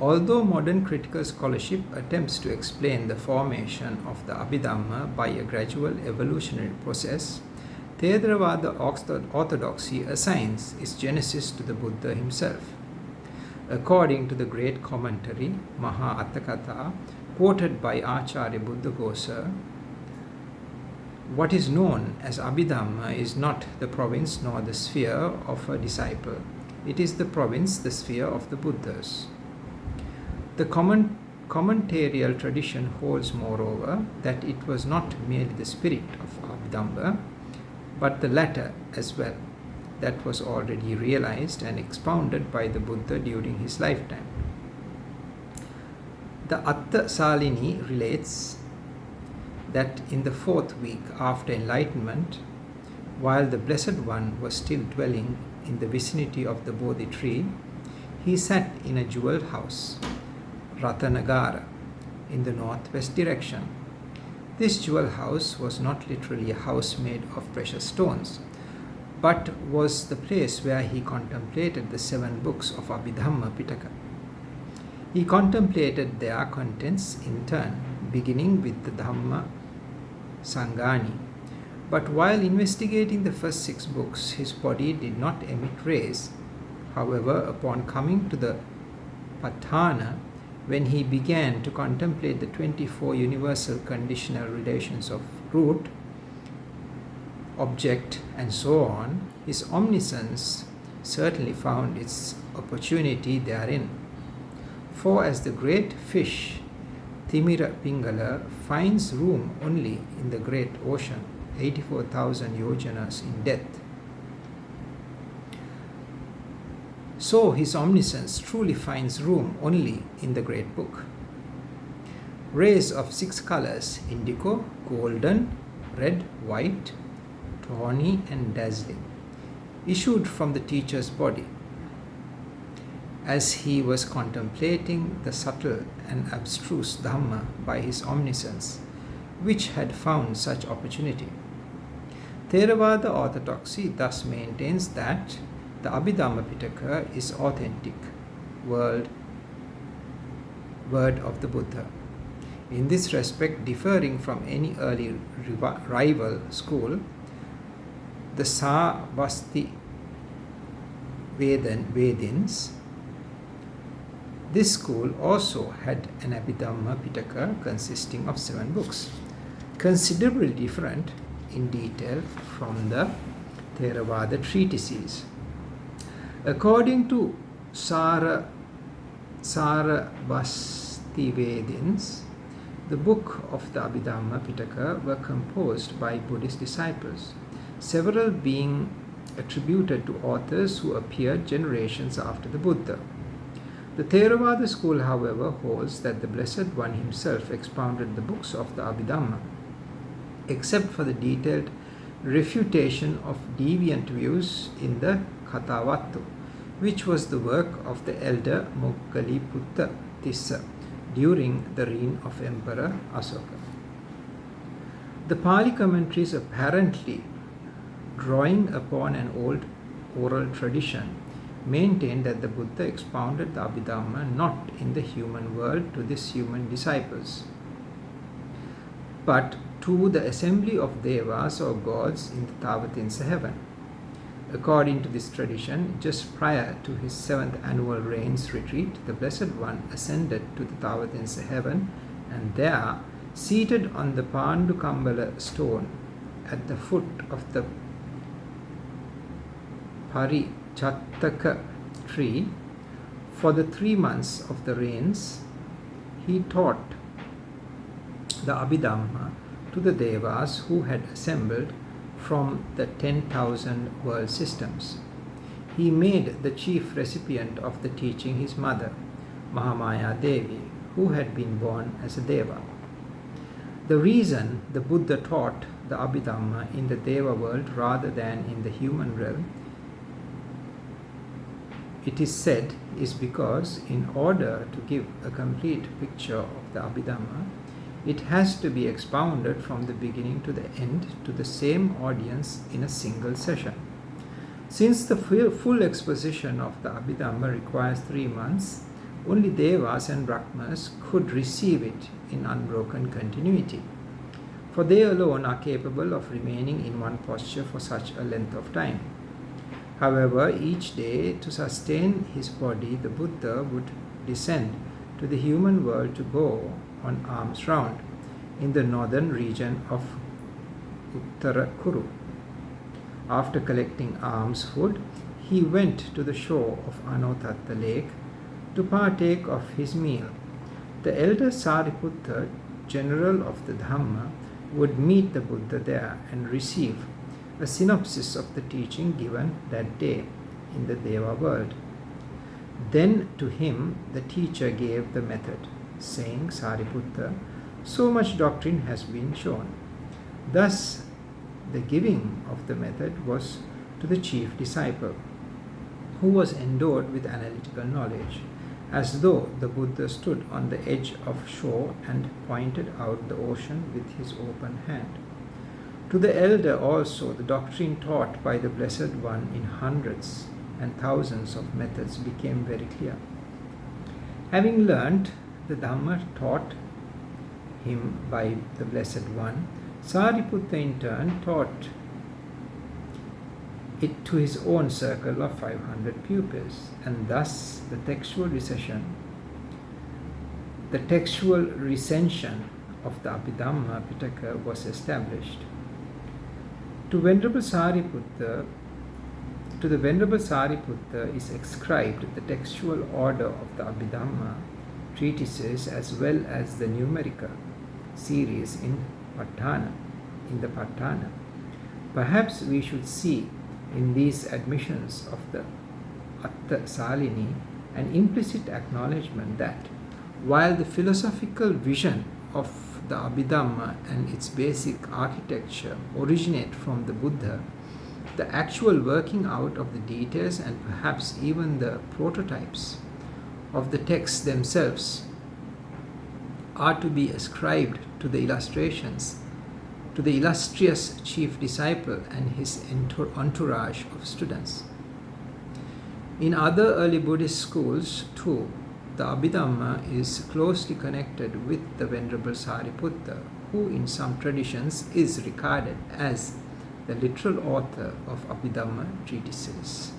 Although modern critical scholarship attempts to explain the formation of the Abhidhamma by a gradual evolutionary process, Theravada orthodoxy assigns its genesis to the Buddha himself. According to the great commentary Maha Atthakatha, quoted by Acharya Buddhaghosa, what is known as Abhidhamma is not the province nor the sphere of a disciple. It is the province, the sphere of the Buddhas. The commentarial tradition holds, moreover, that it was not merely the spirit of Abhidhamma, but the latter as well, that was already realized and expounded by the Buddha during his lifetime. The Atta Salini relates that in the 4th week after enlightenment, while the Blessed One was still dwelling in the vicinity of the Bodhi tree, he sat in a jewel house, Ratanagara, in the northwest direction. This jewel house was not literally a house made of precious stones, but was the place where he contemplated the 7 books of Abhidhamma Pitaka. He contemplated their contents in turn, beginning with the Dhamma Sangani. But while investigating the first 6 books, his body did not emit rays. However, upon coming to the Patthana, when he began to contemplate the 24 universal conditional relations of root, object, and so on, his omniscience certainly found its opportunity therein. For as the great fish Timira Pingala finds room only in the great ocean, 84,000 yojanas in depth, so his omniscience truly finds room only in the great book. Rays of 6 colors, indigo, golden, red, white, tawny, and dazzling, issued from the teacher's body as he was contemplating the subtle and abstruse Dhamma by his omniscience, which had found such opportunity. Theravada orthodoxy thus maintains that the Abhidhamma Pitaka is authentic word of the Buddha. In this respect, differing from any early rival school, the Sarvasti Vedins, this school also had an Abhidhamma Pitaka consisting of 7 books, considerably different in detail from the Theravada treatises. According to Sarvasti Vedins, the book of the Abhidhamma Pitaka were composed by Buddhist disciples, several being attributed to authors who appeared generations after the Buddha. The Theravada school, however, holds that the Blessed One himself expounded the books of the Abhidhamma, except for the detailed refutation of deviant views in the Kathavattu, which was the work of the elder Moggaliputta Tissa during the reign of Emperor Asoka. The Pali commentaries, apparently drawing upon an old oral tradition, maintain that the Buddha expounded the Abhidhamma not in the human world to his human disciples, but to the assembly of devas or gods in the Tavatinsa heaven. According to this tradition, just prior to his 7th annual rains retreat, the Blessed One ascended to the Tavatinsa heaven, and there, seated on the Pandukambala stone at the foot of the Parichattaka tree, for the 3 months of the rains, he taught the Abhidhamma to the devas who had assembled from the 10,000 world systems. He made the chief recipient of the teaching his mother, Mahamaya Devi, who had been born as a Deva. The reason the Buddha taught the Abhidhamma in the Deva world rather than in the human realm, it is said, is because in order to give a complete picture of the Abhidhamma, it has to be expounded from the beginning to the end to the same audience in a single session. Since the full exposition of the Abhidhamma requires 3 months, only Devas and Brahmas could receive it in unbroken continuity, for they alone are capable of remaining in one posture for such a length of time. However, each day, to sustain his body, the Buddha would descend to the human world to go on alms round in the northern region of Uttara Kuru. After collecting alms food, he went to the shore of Anotatta lake to partake of his meal. The elder Sariputta, general of the Dhamma, would meet the Buddha there and receive a synopsis of the teaching given that day in the Deva world. Then to him the teacher gave the method, saying, Sariputta, so much doctrine has been shown. Thus, the giving of the method was to the chief disciple, who was endowed with analytical knowledge, as though the Buddha stood on the edge of shore and pointed out the ocean with his open hand. To the elder also the doctrine taught by the Blessed One in hundreds and thousands of methods became very clear. Having learnt the Dhamma taught him by the Blessed One, Sariputta in turn taught it to his own circle of 500 pupils, and thus the textual recension of the Abhidhamma Pitaka was established. To the Venerable Sariputta is ascribed the textual order of the Abhidhamma treatises as well as the numerical series in the Patthana. Perhaps we should see in these admissions of the Atta Salini an implicit acknowledgement that while the philosophical vision of the Abhidhamma and its basic architecture originate from the Buddha, the actual working out of the details and perhaps even the prototypes of the texts themselves are to be ascribed to the illustrations, to the illustrious chief disciple and his entourage of students. In other early Buddhist schools too, the Abhidhamma is closely connected with the Venerable Sariputta, who in some traditions is regarded as the literal author of Abhidhamma treatises.